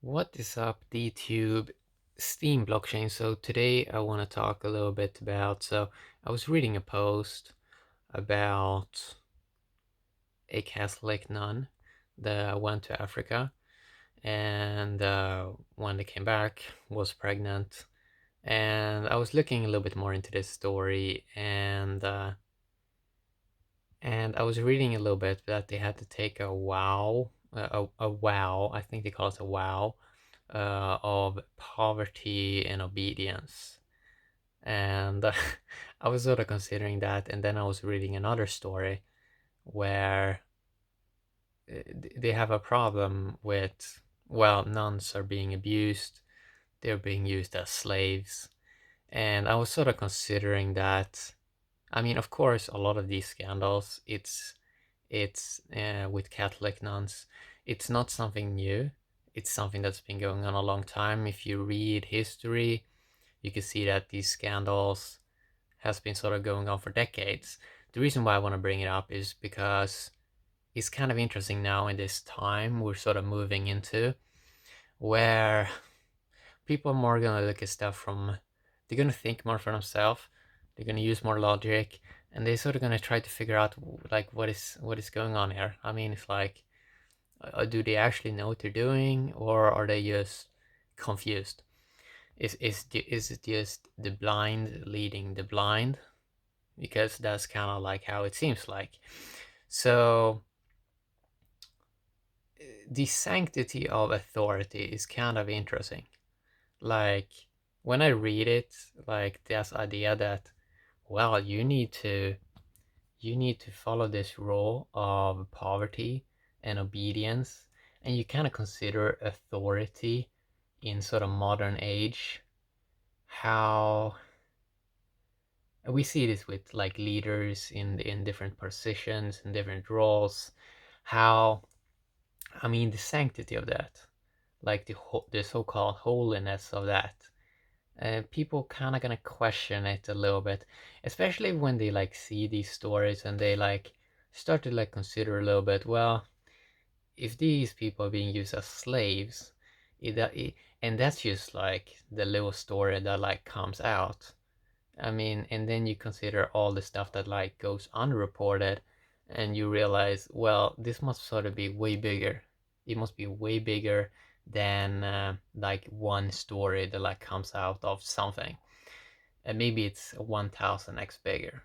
What is up, DTube Steam blockchain? So today I want to talk a little bit about. So I was reading a post about a Catholic nun that went to Africa, and when they came back, was pregnant. And I was looking a little bit more into this story, and I was reading a little bit that they had to take a vow, a vow. I think they call it a vow of poverty and obedience. And I was sort of considering that, and then I was reading another story where they have a problem with, well, nuns are being abused, they're being used as slaves. And I was sort of considering that. I mean, of course, a lot of these scandals, it's with Catholic nuns, it's not something new. It's something that's been going on a long time. If you read history, you can see that these scandals has been sort of going on for decades. The reason why I want to bring it up is because it's kind of interesting now in this time we're sort of moving into, where people are more gonna look at stuff from, they're gonna think more for themselves, they're gonna use more logic, and they're sort of gonna try to figure out like what is going on here. I mean, it's like, do they actually know what they're doing, or are they just confused? Is it just the blind leading the blind? Because that's kind of like how it seems like. So the sanctity of authority is kind of interesting. Like, when I read it, like this idea that, well, you need to follow this rule of poverty and obedience, and you kind of consider authority in sort of modern age, how we see this with like leaders in different positions and different roles, how, I mean, the sanctity of that, like the so-called holiness of that, people kind of gonna question it a little bit, especially when they like see these stories and they like start to like consider a little bit, well, if these people are being used as slaves, and that's just like the little story that like comes out. I mean, and then you consider all the stuff that like goes unreported, and you realize, well, this must sort of be way bigger. It must be way bigger than like one story that like comes out of something, and maybe it's 1,000x bigger.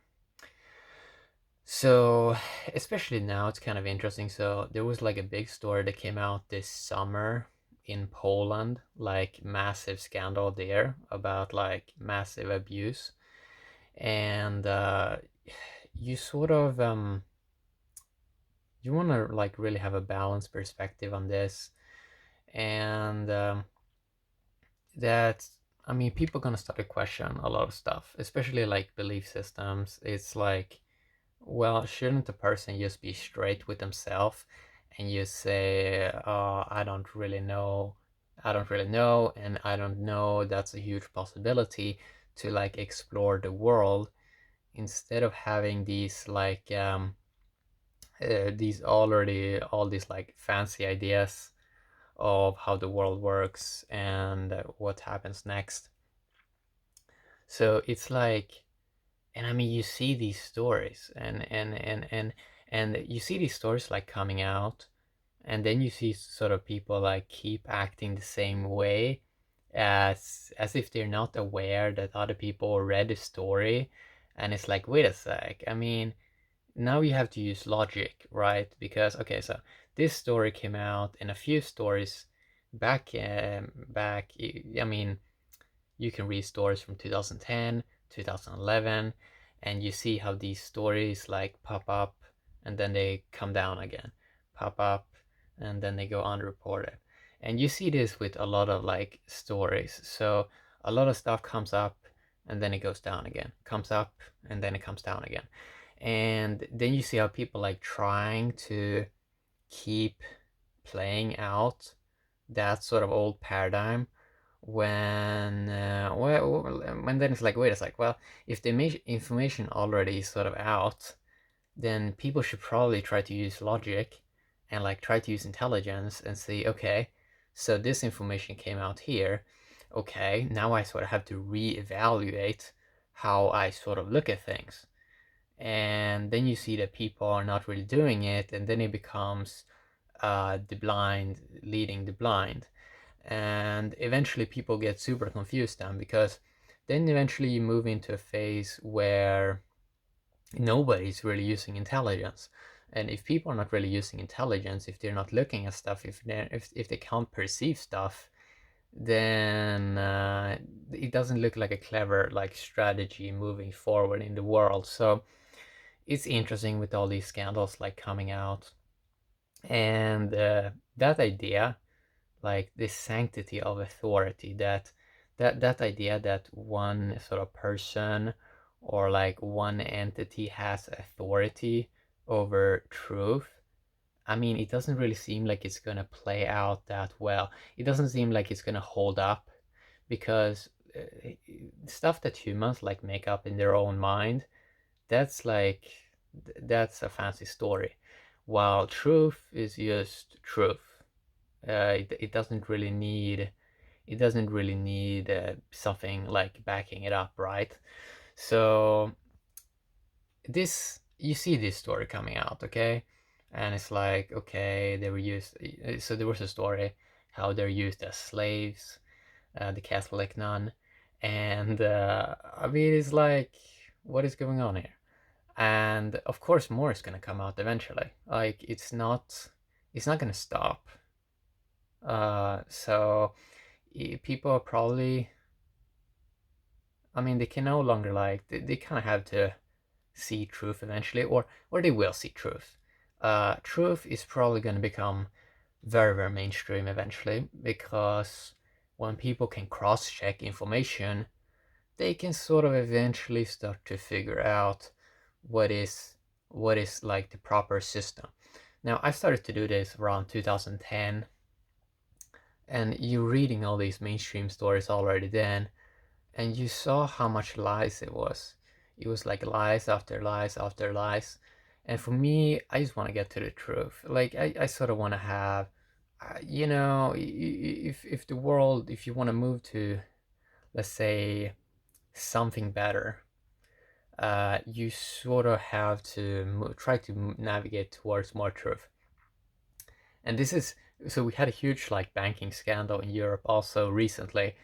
So, especially now, it's kind of interesting. So there was like a big story that came out this summer in Poland, like massive scandal there about like massive abuse, and you sort of you want to like really have a balanced perspective on this, and that, I mean, people are gonna start to question a lot of stuff, especially like belief systems. It's like, well, shouldn't the person just be straight with themselves and just say, I don't really know, I don't really know, and I don't know, that's a huge possibility, to like explore the world, instead of having these like all these like fancy ideas of how the world works and what happens next. So it's like, and I mean, you see these stories, and you see these stories like coming out, and then you see sort of people like keep acting the same way, as if they're not aware that other people read the story. And it's like, wait a sec, I mean, now you have to use logic, right? Because, okay, so this story came out, and a few stories back, I mean, you can read stories from 2010, 2011, and you see how these stories like pop up and then they come down again, pop up and then they go unreported. And you see this with a lot of like stories. So a lot of stuff comes up and then it goes down again, comes up and then it comes down again. And then you see how people like trying to keep playing out that sort of old paradigm, when then it's like, wait a sec, well, if the information already is sort of out, then people should probably try to use logic and like try to use intelligence and see, okay, So this information came out here. Okay, now I sort of have to reevaluate how I sort of look at things. And then you see that people are not really doing it, and then it becomes the blind leading the blind. And eventually people get super confused then, because then eventually you move into a phase where nobody's really using intelligence. And if people are not really using intelligence, if they're not looking at stuff, if they can't perceive stuff, then it doesn't look like a clever like strategy moving forward in the world. So it's interesting with all these scandals like coming out, and that idea, like this sanctity of authority, that idea that one sort of person or like one entity has authority over truth. I mean, it doesn't really seem like it's gonna play out that well. It doesn't seem like it's gonna hold up, because stuff that humans like make up in their own mind, that's like that's a fancy story, while truth is just truth. It doesn't really need, something like backing it up, right? So this, you see this story coming out, okay, and it's like, okay, they were used, so there was a story how they're used as slaves, the Catholic nun, and I mean, it's like, what is going on here? And of course more is going to come out eventually. Like, it's not going to stop. So people are probably, I mean, they can no longer like, they kind of have to see truth eventually, or they will see truth. Truth is probably going to become very, very mainstream eventually, because when people can cross-check information, they can sort of eventually start to figure out what is like the proper system. Now, I started to do this around 2010, and you reading all these mainstream stories already then, and you saw how much lies it was. It was like lies after lies after lies. And for me, I just want to get to the truth. Like, I sort of want to have, if the world, if you want to move to, let's say, something better, you sort of have to try to navigate towards more truth. And this is, so we had a huge like banking scandal in Europe also recently,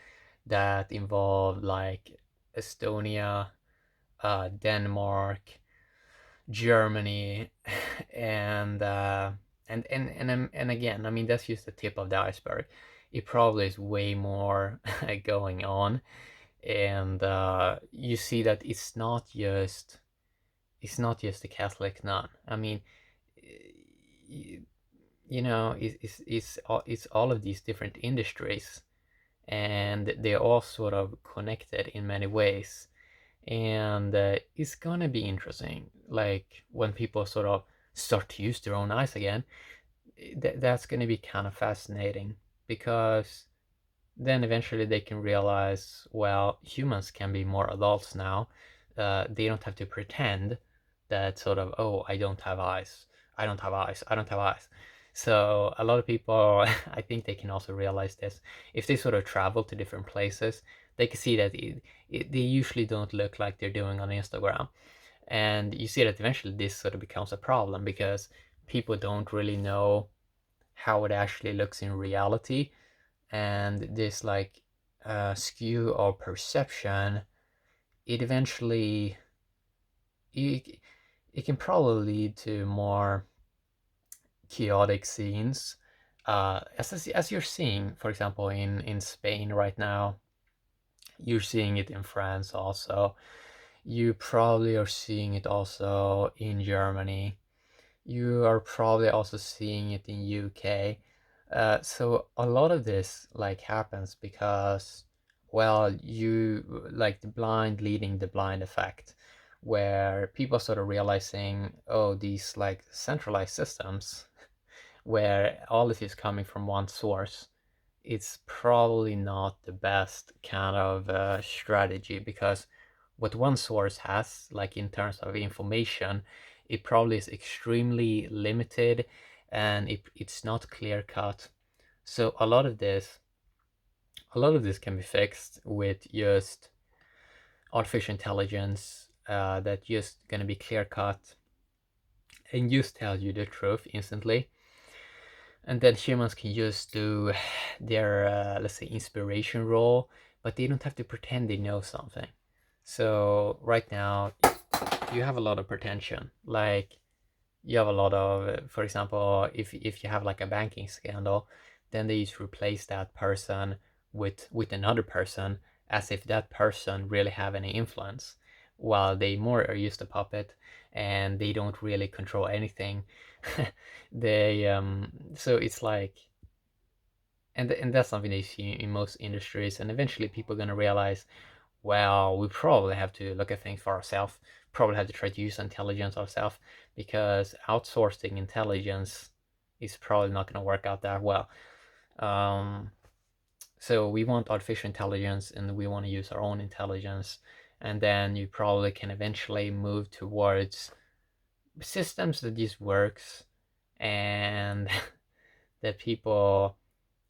that involved like Estonia, Denmark, Germany, and and again, I mean, that's just the tip of the iceberg. It probably is way more going on, and you see that it's not just the Catholic nun. I mean, it's all of these different industries, and they're all sort of connected in many ways. And it's gonna be interesting, like when people sort of start to use their own eyes again. That's gonna be kind of fascinating, because then eventually they can realize, well, humans can be more adults now. They don't have to pretend that sort of, oh, I don't have eyes, I don't have eyes, I don't have eyes. So a lot of people, I think they can also realize this. If they sort of travel to different places, they can see that they usually don't look like they're doing on Instagram. And you see that eventually this sort of becomes a problem, because people don't really know how it actually looks in reality. And this like skew of perception, it eventually, it, it can probably lead to more chaotic scenes, as you're seeing, for example, in Spain right now. You're seeing it in France also. You probably are seeing it also in Germany. You are probably also seeing it in UK. So a lot of this like happens because, well, you like the blind leading the blind effect, where people sort of realizing, oh, these like centralized systems where all this is coming from one source, it's probably not the best kind of strategy, because what one source has, like in terms of information, it probably is extremely limited, and it's not clear cut. So a lot of this can be fixed with just artificial intelligence that just gonna be clear cut and just tell you the truth instantly. And then humans can just do their, let's say, inspiration role, but they don't have to pretend they know something. So right now, you have a lot of pretension. Like, you have a lot of, for example, if you have like a banking scandal, then they just replace that person with another person as if that person really have any influence, while they more are just a puppet and they don't really control anything. They so it's like, and that's something they see in most industries, and eventually people are gonna realize, well, we probably have to look at things for ourselves, probably have to try to use intelligence ourselves, because outsourcing intelligence is probably not going to work out that well. Um, so we want artificial intelligence and we want to use our own intelligence. And then you probably can eventually move towards systems that just works and that people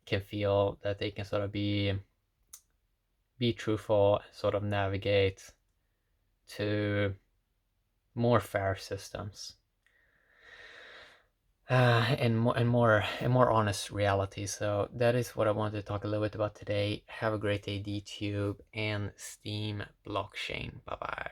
can feel that they can sort of be truthful, sort of navigate to more fair systems, and more honest reality. So that is what I wanted to talk a little bit about today. Have a great day, DTube and Steam blockchain. Bye bye.